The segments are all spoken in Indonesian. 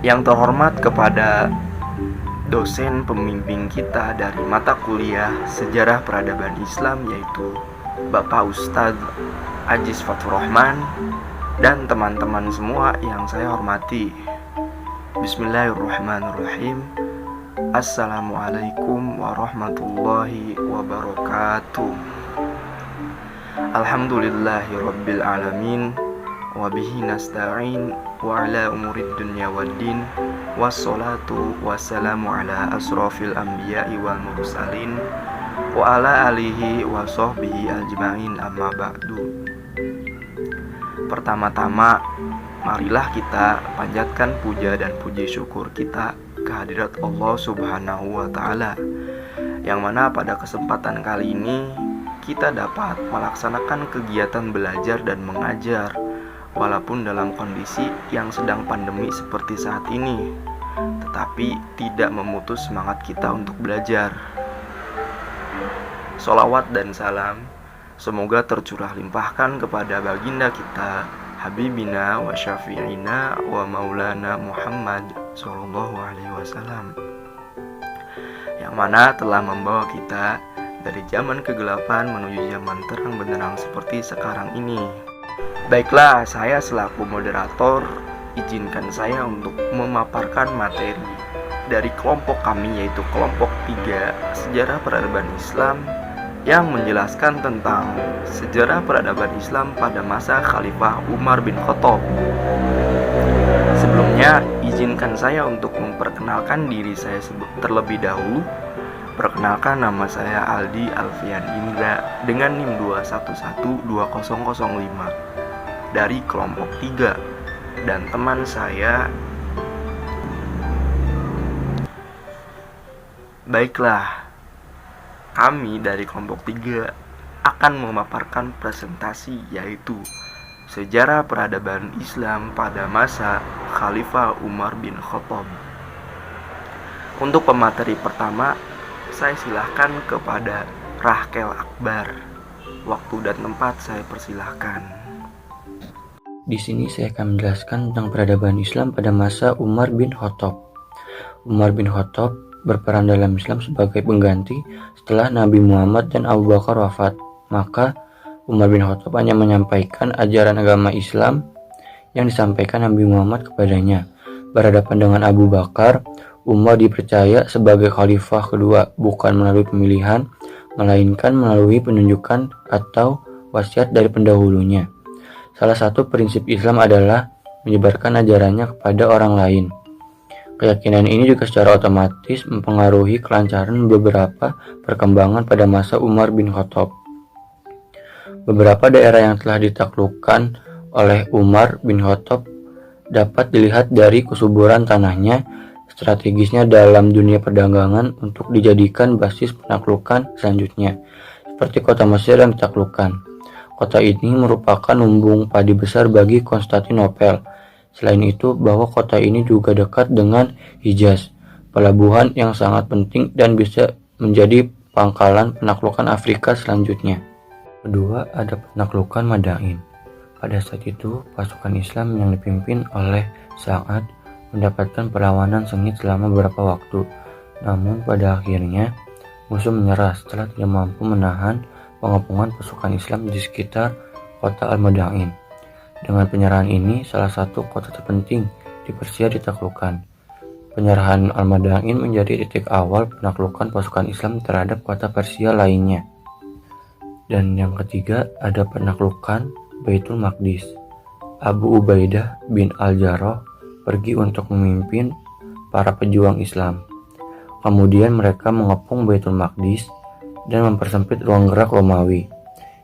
Yang terhormat kepada dosen pembimbing kita dari mata kuliah Sejarah Peradaban Islam, yaitu Bapak Ustadz Aziz Fathur Rahman, dan teman-teman semua yang saya hormati. Bismillahirrahmanirrahim. Assalamualaikum warahmatullahi wabarakatuh. Alhamdulillahirabbil alamin, wabihi nasta'in, wa ala umurid dunya waddin, wassalatu wassalamu ala asrafil anbiya'i wal mursalin, wa ala alihi wa sahbihi ajma'in, amma ba'du. Pertama-tama, marilah kita panjatkan puja dan puji syukur kita kehadirat Allah Subhanahu wa Ta'ala, yang mana pada kesempatan kali ini kita dapat melaksanakan kegiatan belajar dan mengajar walaupun dalam kondisi yang sedang pandemi seperti saat ini, tetapi tidak memutus semangat kita untuk belajar. Sholawat dan salam semoga tercurah limpahkan kepada baginda kita, Habibina wa syafi'ina wa maulana Muhammad Sallallahu Alaihi Wasallam, yang mana telah membawa kita dari zaman kegelapan menuju zaman terang benderang seperti sekarang ini. Baiklah, saya selaku moderator, izinkan saya untuk memaparkan materi dari kelompok kami, yaitu kelompok 3 Sejarah Peradaban Islam, yang menjelaskan tentang sejarah peradaban Islam pada masa Khalifah Umar bin Khattab. Sebelumnya, izinkan saya untuk memperkenalkan diri saya terlebih dahulu. Perkenalkan, nama saya Aldi Alfian Indra dengan NIM 2112005 dari kelompok 3, dan teman saya. Baiklah, kami dari kelompok 3 akan memaparkan presentasi, yaitu Sejarah Peradaban Islam pada masa Khalifah Umar bin Khattab. Untuk pemateri pertama, saya silahkan kepada Rahkel Akbar. Waktu dan tempat saya persilahkan. Di sini saya akan menjelaskan tentang peradaban Islam pada masa Umar bin Khattab. Umar bin Khattab berperan dalam Islam sebagai pengganti setelah Nabi Muhammad dan Abu Bakar wafat. Maka Umar bin Khattab hanya menyampaikan ajaran agama Islam yang disampaikan Nabi Muhammad kepadanya. Berhadapan dengan Abu Bakar, Umar dipercaya sebagai khalifah kedua bukan melalui pemilihan, melainkan melalui penunjukan atau wasiat dari pendahulunya. Salah satu prinsip Islam adalah menyebarkan ajarannya kepada orang lain. Keyakinan ini juga secara otomatis mempengaruhi kelancaran beberapa perkembangan pada masa Umar bin Khattab. Beberapa daerah yang telah ditaklukkan oleh Umar bin Khattab dapat dilihat dari kesuburan tanahnya, strategisnya dalam dunia perdagangan untuk dijadikan basis penaklukan selanjutnya, seperti kota Mesir yang ditaklukkan. Kota ini merupakan lumbung padi besar bagi Konstantinopel. Selain itu, bahwa kota ini juga dekat dengan Hijaz, pelabuhan yang sangat penting dan bisa menjadi pangkalan penaklukan Afrika selanjutnya. Kedua, ada penaklukan Madain. Pada saat itu, pasukan Islam yang dipimpin oleh Sa'ad mendapatkan perlawanan sengit selama beberapa waktu. Namun pada akhirnya, musuh menyerah setelah tidak mampu menahan pengepungan pasukan Islam di sekitar kota Al-Madain. Dengan penyerahan ini, salah satu kota terpenting di Persia ditaklukkan. Penyerahan Al-Madain menjadi titik awal penaklukan pasukan Islam terhadap kota Persia lainnya. Dan yang ketiga, ada penaklukan Baitul Maqdis. Abu Ubaidah bin Al-Jarrah pergi untuk memimpin para pejuang Islam. Kemudian mereka mengepung Baitul Maqdis dan mempersempit ruang gerak Romawi,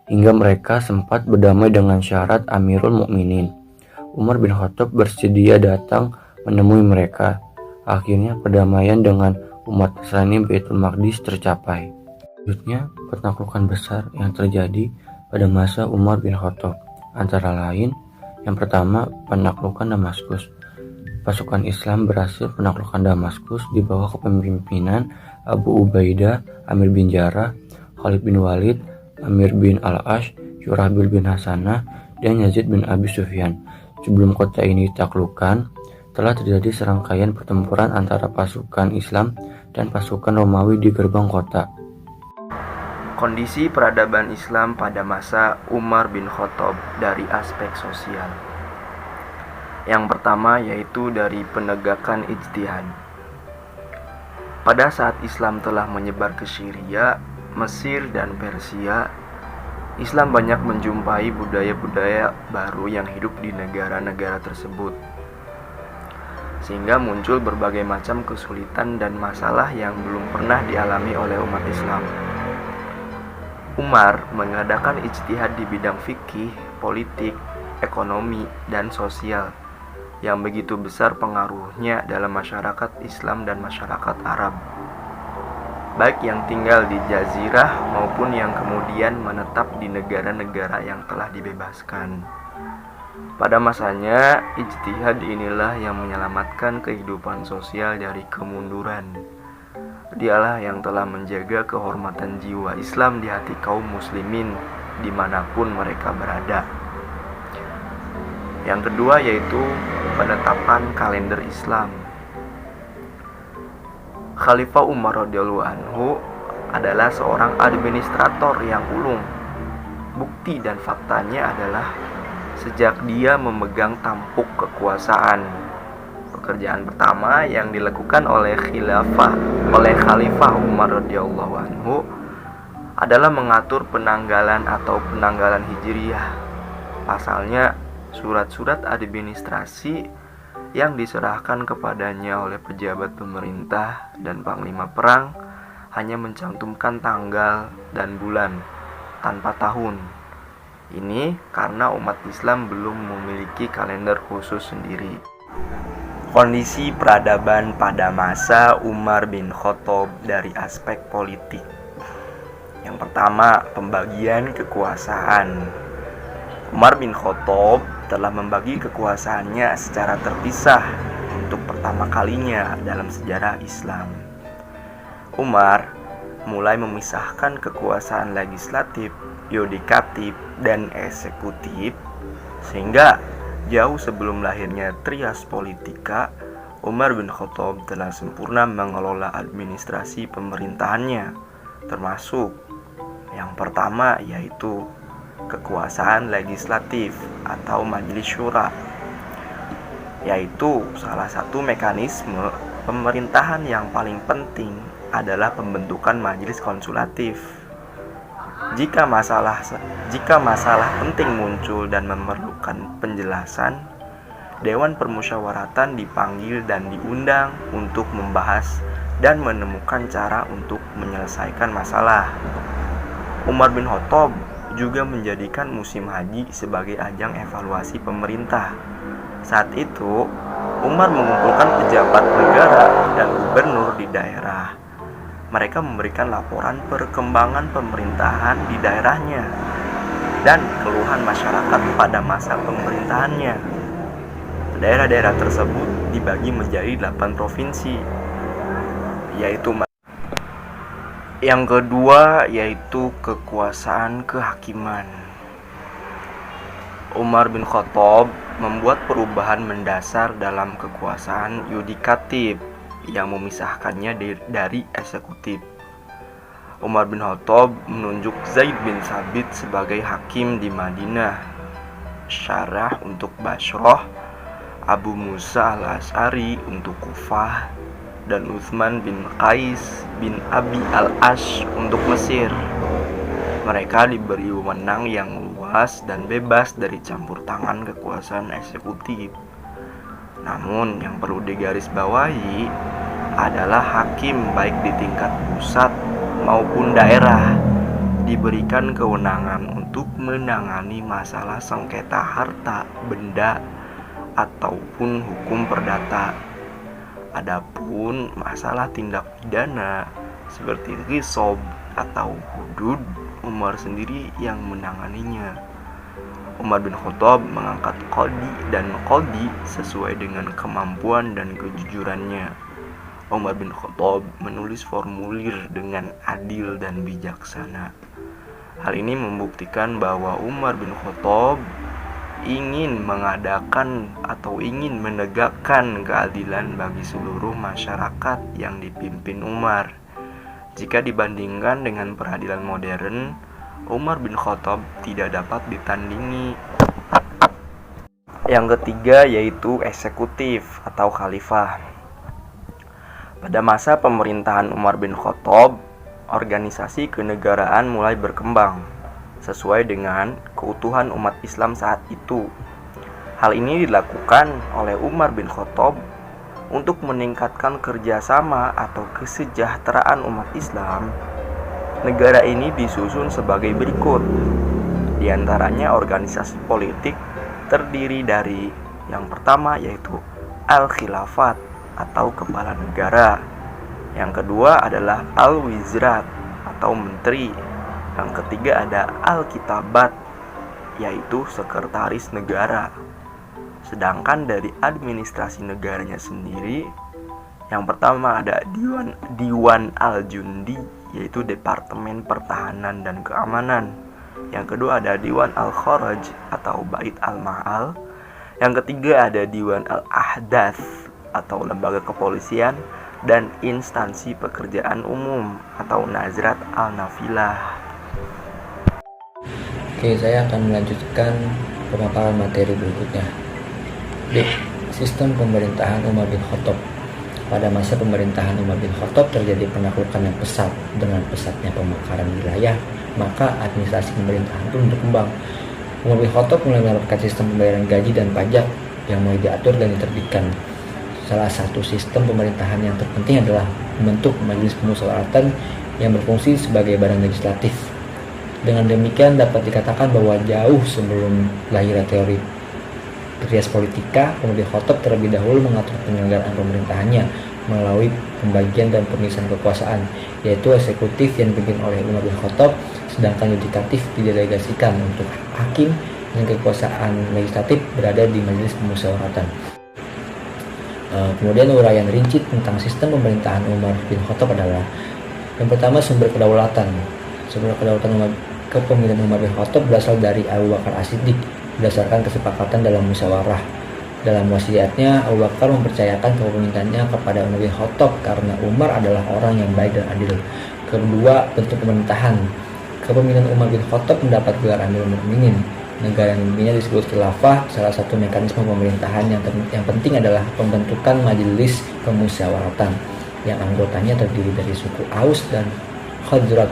hingga mereka sempat berdamai dengan syarat Amirul Mukminin. Umar bin Khattab bersedia datang menemui mereka. Akhirnya perdamaian dengan umat Nasrani Baitul Maqdis tercapai. Selanjutnya, penaklukan besar yang terjadi pada masa Umar bin Khattab, antara lain, yang pertama, penaklukan Damaskus. Pasukan Islam berhasil menaklukkan Damaskus di bawah kepemimpinan Abu Ubaidah, Amir bin Jarrah, Khalid bin Walid, Amir bin Al-Ash, Syurahbil bin Hasanah, dan Yazid bin Abi Sufyan. Sebelum kota ini ditaklukkan, telah terjadi serangkaian pertempuran antara pasukan Islam dan pasukan Romawi di gerbang kota. Kondisi peradaban Islam pada masa Umar bin Khattab dari aspek sosial. Yang pertama yaitu dari penegakan ijtihad. Pada saat Islam telah menyebar ke Syria, Mesir, dan Persia, Islam banyak menjumpai budaya-budaya baru yang hidup di negara-negara tersebut, sehingga muncul berbagai macam kesulitan dan masalah yang belum pernah dialami oleh umat Islam. Umar mengadakan ijtihad di bidang fikih, politik, ekonomi, dan sosial yang begitu besar pengaruhnya dalam masyarakat Islam dan masyarakat Arab, baik yang tinggal di Jazirah maupun yang kemudian menetap di negara-negara yang telah dibebaskan. Pada masanya, ijtihad inilah yang menyelamatkan kehidupan sosial dari kemunduran. Dialah yang telah menjaga kehormatan jiwa Islam di hati kaum muslimin dimanapun mereka berada. Yang kedua yaitu penetapan kalender Islam. Khalifah Umar radhiyallahu anhu adalah seorang administrator yang ulung. Bukti dan faktanya adalah sejak dia memegang tampuk kekuasaan, pekerjaan pertama yang dilakukan oleh Khalifah Umar radhiyallahu anhu adalah mengatur penanggalan atau penanggalan Hijriyah. Pasalnya, surat-surat administrasi yang diserahkan kepadanya oleh pejabat pemerintah dan panglima perang hanya mencantumkan tanggal dan bulan tanpa tahun. Ini karena umat Islam belum memiliki kalender khusus sendiri. Kondisi peradaban pada masa Umar bin Khattab dari aspek politik. Yang pertama, pembagian kekuasaan. Umar bin Khattab telah membagi kekuasaannya secara terpisah untuk pertama kalinya dalam sejarah Islam. Umar mulai memisahkan kekuasaan legislatif, yudikatif, dan eksekutif, sehingga jauh sebelum lahirnya trias politika, Umar bin Khattab telah sempurna mengelola administrasi pemerintahannya, termasuk yang pertama yaitu kekuasaan legislatif atau majelis syura, yaitu salah satu mekanisme pemerintahan yang paling penting adalah pembentukan majelis konsulatif. Jika masalah penting muncul dan memerlukan penjelasan, Dewan Permusyawaratan dipanggil dan diundang untuk membahas dan menemukan cara untuk menyelesaikan masalah. Umar bin Khattab juga menjadikan musim haji sebagai ajang evaluasi pemerintah. Saat itu, Umar mengumpulkan pejabat negara dan gubernur di daerah. Mereka memberikan laporan perkembangan pemerintahan di daerahnya dan keluhan masyarakat pada masa pemerintahannya. Daerah-daerah tersebut dibagi menjadi 8 provinsi, yaitu yang kedua yaitu kekuasaan kehakiman. Umar bin Khattab membuat perubahan mendasar dalam kekuasaan yudikatif yang memisahkannya dari eksekutif. Umar bin Khattab menunjuk Zaid bin Sabit sebagai hakim di Madinah, Syarah untuk Bashrah, Abu Musa al-Asy'ari untuk Kufah, dan Utsman bin Qais bin Abi al-Ash untuk Mesir. Mereka diberi wewenang yang luas dan bebas dari campur tangan kekuasaan eksekutif. Namun yang perlu digarisbawahi adalah hakim baik di tingkat pusat maupun daerah diberikan kewenangan untuk menangani masalah sengketa harta, benda, ataupun hukum perdata. Adapun masalah tindak pidana seperti qisas atau hudud, Umar sendiri yang menanganinya. Umar bin Khattab mengangkat qadhi dan qadhi sesuai dengan kemampuan dan kejujurannya. Umar bin Khattab menulis formulir dengan adil dan bijaksana. Hal ini membuktikan bahwa Umar bin Khattab ingin mengadakan atau ingin menegakkan keadilan bagi seluruh masyarakat yang dipimpin Umar. Jika dibandingkan dengan peradilan modern, Umar bin Khattab tidak dapat ditandingi. Yang ketiga yaitu eksekutif atau khalifah. Pada masa pemerintahan Umar bin Khattab, organisasi kenegaraan mulai berkembang sesuai dengan keutuhan umat Islam saat itu. Hal ini dilakukan oleh Umar bin Khattab untuk meningkatkan kerjasama atau kesejahteraan umat Islam. Negara ini disusun sebagai berikut. Di antaranya organisasi politik terdiri dari yang pertama yaitu Al-Khilafat atau kepala negara. Yang kedua adalah Al-Wizrat atau menteri. Yang ketiga ada Al-Kitabat, yaitu sekretaris negara. Sedangkan dari administrasi negaranya sendiri, yang pertama ada Diwan Al-Jundi, yaitu Departemen Pertahanan dan Keamanan. Yang kedua ada Diwan Al-Kharaj atau Bait Al-Ma'al. Yang ketiga ada Diwan Al-Ahdath atau lembaga kepolisian dan instansi pekerjaan umum atau Nazrat Al-Nafilah. Oke, saya akan melanjutkan pemaparan materi berikutnya. D. Sistem pemerintahan Umar bin Khattab. Pada masa pemerintahan Umar bin Khattab terjadi penaklukan yang pesat. Dengan pesatnya pemekaran wilayah, maka administrasi pemerintahan pun berkembang. Umar bin Khattab mulai menerapkan sistem pembayaran gaji dan pajak yang mulai diatur dan diterbitkan. Salah satu sistem pemerintahan yang terpenting adalah membentuk majelis pemusyawaratan yang berfungsi sebagai badan legislatif. Dengan demikian dapat dikatakan bahwa jauh sebelum lahirnya teori Trias Politika, Umar bin Khattab terlebih dahulu mengatur penyelenggaraan pemerintahannya melalui pembagian dan pemisahan kekuasaan, yaitu eksekutif yang dipimpin oleh Umar bin Khattab, sedangkan yudikatif didelegasikan untuk hakim dan kekuasaan legislatif berada di majelis pemusyawaratan. Kemudian uraian rinci tentang sistem pemerintahan Umar bin Khattab adalah yang pertama sumber kedaulatan. Sumber kedaulatan kepemimpinan Umar bin Khattab berasal dari Abu Bakar As-Siddiq berdasarkan kesepakatan dalam musyawarah. Dalam wasiatnya, Abu Bakar mempercayakan kepemimpinannya kepada Umar bin Khattab karena Umar adalah orang yang baik dan adil. Kedua, bentuk pemerintahan. Kepemimpinan Umar bin Khattab mendapat gelar Amirul Mukminin. Negara yang memimpinnya disebut khilafah. Salah satu mekanisme pemerintahan yang penting adalah pembentukan majelis pemusyawaratan yang anggotanya terdiri dari suku Aus dan Khazraj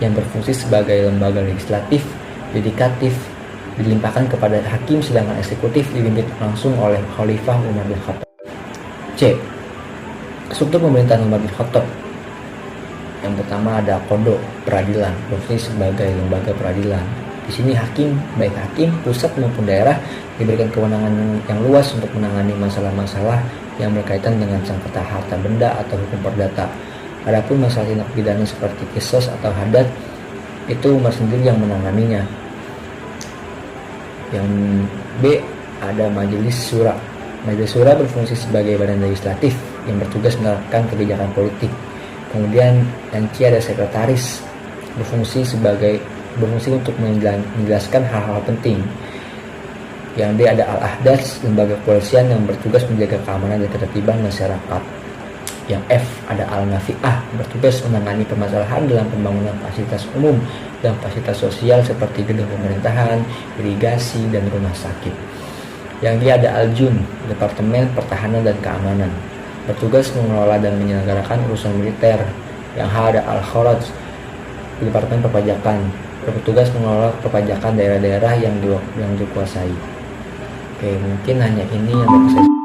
yang berfungsi sebagai lembaga legislatif, yudikatif dilimpahkan kepada hakim, sedangkan eksekutif dipimpin langsung oleh Khalifah Umar bin Khattab. C. Struktur pemerintahan Umar bin Khattab. Yang pertama ada Kodo, peradilan, berfungsi sebagai lembaga peradilan. Di sini hakim, baik hakim pusat maupun daerah, diberikan kewenangan yang luas untuk menangani masalah-masalah yang berkaitan dengan sengketa harta benda atau hukum perdata. Adapun masalah tindak pidana seperti kisos atau hadat, itu Umar sendiri yang menanganinya. Yang B ada Majelis Syura. Majelis Syura berfungsi sebagai badan legislatif yang bertugas menerapkan kebijakan politik. Kemudian yang C ada sekretaris, berfungsi untuk menjelaskan hal-hal penting. Yang D ada Al-Ahdas, lembaga kepolisian yang bertugas menjaga keamanan dan ketertiban masyarakat. Yang F ada Al-Nafi'ah, bertugas menangani permasalahan dalam pembangunan fasilitas umum dan fasilitas sosial seperti gedung pemerintahan, irigasi, dan rumah sakit. Yang G ada Al-Jun, Departemen Pertahanan dan Keamanan, bertugas mengelola dan menyelenggarakan urusan militer. Yang H ada Al-Kharaj, Departemen Perpajakan, bertugas mengelola perpajakan daerah-daerah yang dikuasai. Oke, mungkin hanya ini yang dapat saya